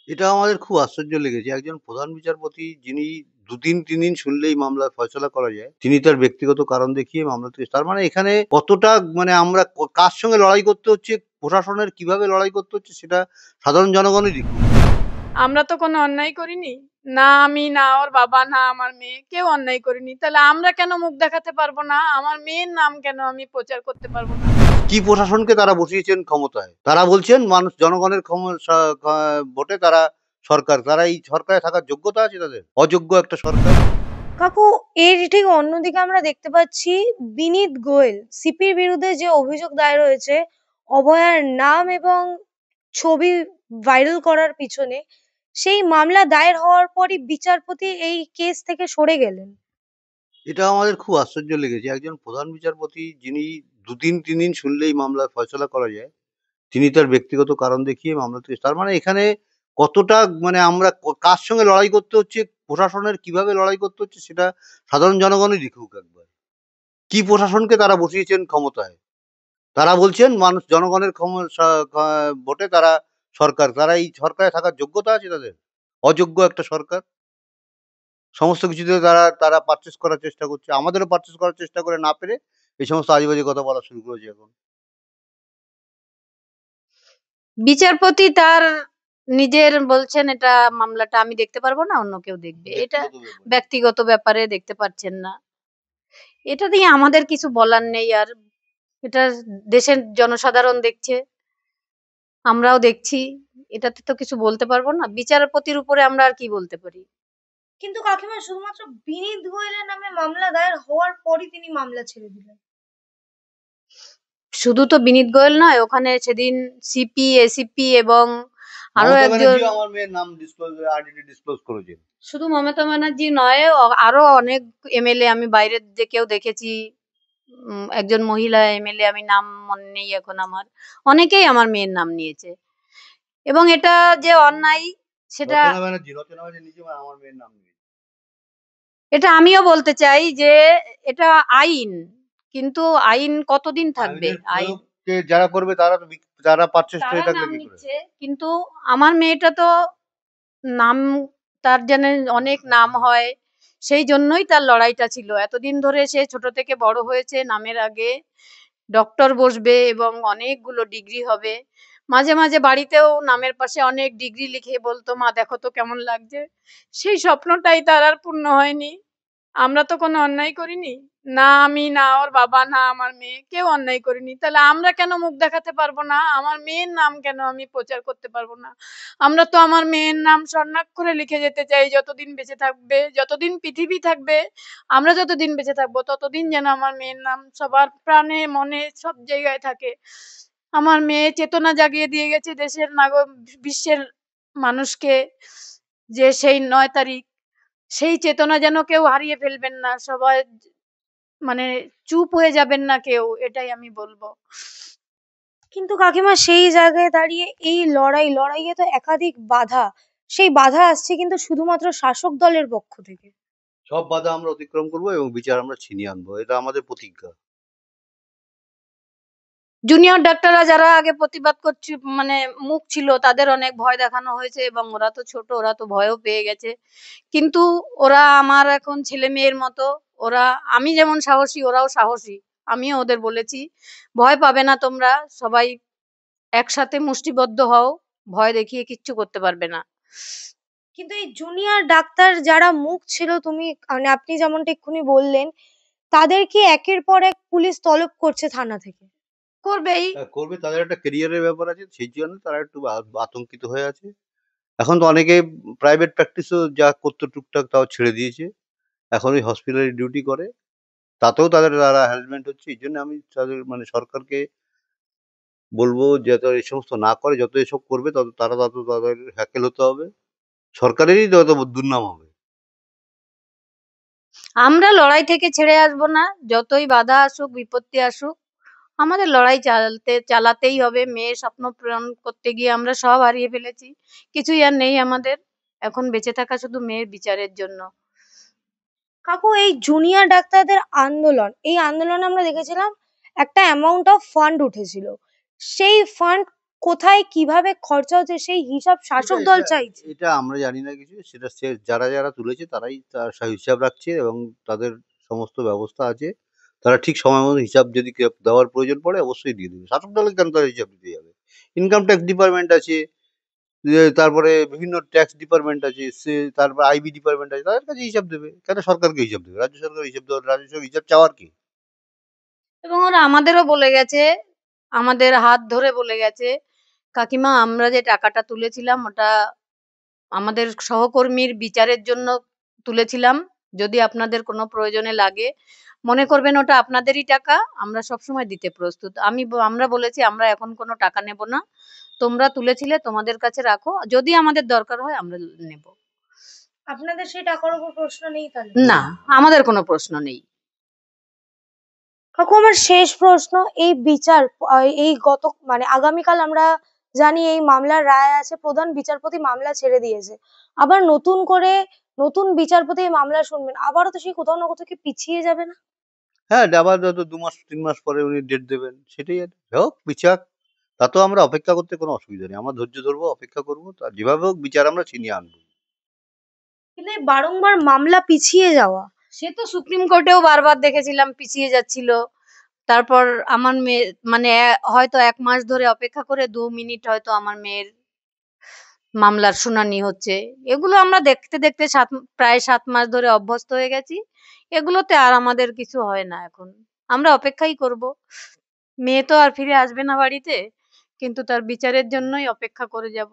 এটা আমাদের খুব আশ্চর্য লেগেছে। একজন প্রধান বিচারপতি যিনি ২ দিন ৩ দিন শুনলেই মামলার ফয়সালা করা যায়। তিনি তার ব্যক্তিগত কারণ দেখিয়ে মামলা থেকে তার মানে এখানে কতটা মানে আমরা কার সঙ্গে লড়াই করতে হচ্ছে, প্রশাসনের কিভাবে লড়াই করতে হচ্ছে সেটা সাধারণ জনগণই দেখুক। আমরা তো কোনো অন্যায় করিনি। না আমি, না ওর বাবা, না আমার মেয়ে, কেউ অন্যায় করিনি। তাহলে আমরা কেন মুখ দেখাতে পারবো না? আমার মেয়ের নাম কেন আমি প্রচার করতে পারবো না? কি প্রশাসনকে তারা বসিয়েছেন ক্ষমতায়? তারা বলছেন মানুষ জনগণের ভোটে তারা সরকার। তারা এই সরকারে থাকার যোগ্যতা আছে তাদের? অযোগ্য একটা সরকার। কাকু, এর ঠিক অন্যদিকে আমরা দেখতে পাচ্ছি বিনীত গোয়েল সিপির বিরুদ্ধে যে অভিযোগ দায়ের হয়েছে অভয়ার নাম এবং ছবি ভাইরাল করার পিছনে, সেই মামলা দায়ের হওয়ার পরই বিচারপতি এই কেস থেকে সরে গেলেন। এটা আমাদের খুব আশ্চর্য লেগেছে। একজন প্রধান বিচারপতি যিনি ২ দিন ৩ দিন শুনলেই মামলার ফয়সালা করা যায়। তিনি তার ব্যক্তিগত কারণ দেখিয়ে মামলা থেকে তার মানে এখানে কতটা মানে আমরা কার সঙ্গে লড়াই করতে হচ্ছে, প্রশাসনের কিভাবে লড়াই করতে হচ্ছে সেটা সাধারণ জনগণই দেখুক একবার। কি প্রশাসনকে তারা বসিয়েছেন ক্ষমতায়? তারা বলছেন মানুষ জনগণের ভোটে তারা সরকার। তারা এই সরকারে থাকার যোগ্যতা আছে তাদের? অযোগ্য একটা সরকার। সমস্ত কিছুতে তারা তারা পারচেজ করার চেষ্টা করছে। আমাদেরও পারচেজ করার চেষ্টা করে না পেরে এই সমস্ত আজেবাজে কথা বলা শুরু করেছে এখন। বিচারপতি তার নিজের বলছেন এটা মামলাটা আমি দেখতে পারবো না, অন্য কেউ দেখবে। এটা ব্যক্তিগত ব্যাপার। ব্যক্তিগত ব্যাপারে দেখতে পারছেন না। এটা নিয়ে আমাদের কিছু বলার নেই আর। এটা দেশের জনসাধারণ দেখছে, আমরাও দেখছি। এটাতে তো কিছু বলতে পারবো না। বিচারপতির উপরে আমরা আর কি বলতে পারি? কিন্তু কাকিমা, শুধুমাত্র বিনীত গোয়েলের নামে মামলা দায়ের হওয়ার পরই তিনি মামলা ছেড়ে দিলেন। শুধু তো বিনীত গোয়েল নয়, ওখানে সেদিন সিপি, এসিপি এবং আরো মমতা একজন, ব্যানার্জিও আমার মেয়ের নাম আইডেন্টি ডিসক্লোজ করেছেন। শুধু মমতা ব্যানার্জি নয়, আরো অনেক এমএলএ আমি বাইরের দিকেও দেখেছি। একজন মহিলা এমএলএ, আমি নাম মনে নেই এখন আমার, অনেকেই আমার মেয়ের নাম নিয়েছে। এবং এটা যে অন্যায় সেটা, রচনা ব্যানার্জি নিজে আমার মেয়ের নাম নিয়েছে। এটা আমিও বলতে চাই যে এটা আইন, কিন্তু আইন কতদিন থাকবে? আইনের আইন প্রয়োগ যারা করবে তারা তো যারা পারচেজ তারা হয়ে থাকলে নাম কি করে? নিচ্ছে, কিন্তু আমার মেয়েটা তো নাম, তার যেন অনেক নাম হয়, সেই জন্যই তার লড়াইটা ছিল। এতদিন ধরে সে ছোট থেকে বড় হয়েছে, নামের আগে ডক্টর বসবে এবং অনেকগুলো ডিগ্রি হবে। মাঝে মাঝে বাড়িতেও নামের পাশে অনেক ডিগ্রি লিখে বলতো, মা দেখো তো কেমন লাগছে। সেই স্বপ্নটাই তার আর পূর্ণ হয়নি। আমরা তো কোনো অন্যায় করিনি। না আমি, না ওর বাবা, না আমার মেয়ে, কেউ অন্যায় করিনি। তাহলে আমরা কেন মুখ দেখাতে পারবো না? আমার মেয়ের নাম কেন আমি প্রচার করতে পারবো না? আমরা তো আমার মেয়ের নাম স্বর্ণাক্ষরে লিখে যেতে চাই যতদিন বেঁচে থাকবে, যতদিন পৃথিবী থাকবে। আমরা যতদিন বেঁচে থাকবো ততদিন যেন আমার মেয়ের নাম সবার প্রাণে মনে সব জায়গায় থাকে। আমার মেয়ে চেতনা জাগিয়ে দিয়ে গেছে দেশের বিশ্বের মানুষকে, যে সেই ৯ তারিখ, সেই চেতনা যেন কেউ হারিয়ে ফেলবেন না। সবাই মানে চুপ হয়ে যাবেন না কেউ, এটাই আমি বলবো। কিন্তু কাকিমা, সেই জায়গায় দাঁড়িয়ে এই লড়াইয়ে তো একাধিক বাধা, সেই বাধা আসছে কিন্তু শুধুমাত্র শাসক দলের পক্ষ থেকে। সব বাধা আমরা অতিক্রম করবো এবং বিচার আমরা ছিনিয়ে আনবো। এটা আমাদের প্রতিজ্ঞা। জুনিয়র ডাক্তাররা যারা আগে প্রতিবাদ করছে, মানে মুখ ছিল, তাদের অনেক ভয় দেখানো হয়েছে এবং ওরা তো ছোট, ওরা তো ভয়ও পেয়ে গেছে। কিন্তু ওরা আমার এখন ছেলে মেয়ের মতো। ওরা, আমি যেমন সাহসী ওরাও সাহসী। আমিও ওদের বলেছি ভয় পাবে না তোমরা, সবাই একসাথে মুষ্টিবদ্ধ হও, ভয় দেখিয়ে কিচ্ছু করতে পারবে না। কিন্তু এই জুনিয়র ডাক্তার যারা মুখ ছিল, তুমি মানে আপনি যেমনটা এক্ষুনি বললেন, তাদেরকে একের পর এক পুলিশ তলব করছে থানা থেকে। করবেই। করবে, তাদের একটা ক্যারিয়ারের ব্যাপার আছে। সেই জন্য তারা একটু আতঙ্কিত হয়ে আছে। এখন তো অনেকে প্রাইভেট প্র্যাকটিসও যা করতো টুকটাক তাও ছেড়ে দিয়েছে। এখন ওই হসপিটালে ডিউটি করে। তাতেও তারা হ্যারাসমেন্ট হচ্ছে। এইজন্য আমি তাদের মানে সরকারকে বলবো যাতে এই সমস্ত না করে। যত এসব করবে তত তাদের হ্যাকেল হতে হবে। সরকারেরই তত দুর্নাম হবে। আমরা লড়াই থেকে ছেড়ে আসবো না, যতই বাধা আসুক, বিপত্তি আসুক, আমাদের লড়াই চালাতেই হবে। মেয়ের স্বপ্ন পূরণ করতে গিয়ে আমরা সব হারিয়ে ফেলেছি, কিছুই আর নেই আমাদের। এখন বেঁচে থাকা শুধু মেয়ের বিচারের জন্য। কাকু, এই জুনিয়র ডাক্তারদের আন্দোলন, এই আন্দোলনে আমরা দেখেছিলাম একটা অ্যামাউন্ট অফ ফান্ড উঠেছিল। সেই ফান্ড কোথায় কিভাবে খরচা হচ্ছে সেই হিসাব শাসক এটা দল এটা চাইছে। এটা আমরা জানি না কিছু। সেটা যারা তুলেছে তারাই তার হিসাব রাখছে এবং তাদের সমস্ত ব্যবস্থা আছে। তারা ঠিক সময় মতো হিসাব যদি দেওয়ার প্রয়োজন পড়ে অবশ্যই দিয়ে দেবে। শাসক দলে কেন তারা হিসাব দিতে যাবে? ইনকাম ট্যাক্স ডিপার্টমেন্ট আছে, তারপরে বিভিন্ন ট্যাক্স ডিপার্টমেন্ট আছে, তারপর আইবি ডিপার্টমেন্ট আছে। তাদের কাছে হিসাব দেবে। কেন সরকারকে হিসাব দেবে? রাজ্য সরকার হিসাব দেওয়ার রাজ্য সরকার হিসাব চাওয়ার কি? এবং ওরা আমাদেরও বলে গেছে, আমাদের হাত ধরে বলে গেছে, কাকিমা আমরা যে টাকাটা তুলেছিলাম ওটা আমাদের সহকর্মীর বিচারের জন্য তুলেছিলাম। যদি আপনাদের কোনো প্রয়োজনে লাগে মনে করবেন ওটা আপনাদেরই টাকা, আমরা সবসময় দিতে প্রস্তুত। আমরা বলেছি আমরা এখন কোনো টাকা নেব না। তোমরা তুলেছিলে তোমাদের কাছে রাখো। যদি আমাদের দরকার হয় আমরা নেব। আপনাদের সেই টাকার উপর প্রশ্ন নেই তাহলে? না, আমাদের কোনো প্রশ্ন নেই। কাকু আমার শেষ প্রশ্ন, এই বিচার এই মানে আগামীকাল আমরা জানি এই মামলার রায় আছে, প্রধান বিচারপতি মামলা ছেড়ে দিয়েছে, আবার নতুন করে নতুন বিচারপতি এই মামলা শুনবেন, আবারও তো সেই কোথাও না কোথাও কি পিছিয়ে যাবে না? হ্যাঁ, আবার হয়তো ২ মাস ৩ মাস পরে উনি ডেট দেবেন। সেটাই আর কি। হোক বিচার। তাতেও আমরা অপেক্ষা করতে কোনো অসুবিধা নেই। আমরা ধৈর্য ধরবো, অপেক্ষা করব। যেভাবে হোক বিচার আমরা ছিনিয়ে আনবো। কিন্তু এই বারংবার মামলা পিছিয়ে যাওয়া। সে তো সুপ্রিম কোর্টেও বারবার দেখেছিলাম পিছিয়ে যাচ্ছিল। তারপর আমার মেয়ে মানে হয়তো ১ মাস ধরে অপেক্ষা করে ২ মিনিট হয়তো আমার মেয়ের মামলার শুনানি হচ্ছে। এগুলো আমরা দেখতে, দেখতে প্রায় ৭ মাস ধরে অভ্যস্ত হয়ে গেছি। এগুলোতে আর আমাদের কিছু হয় না এখন। আমরা অপেক্ষাই করব। মেয়ে তো আর ফিরে আসবে না বাড়িতে। কিন্তু তার বিচারের জন্যই অপেক্ষা করে যাব।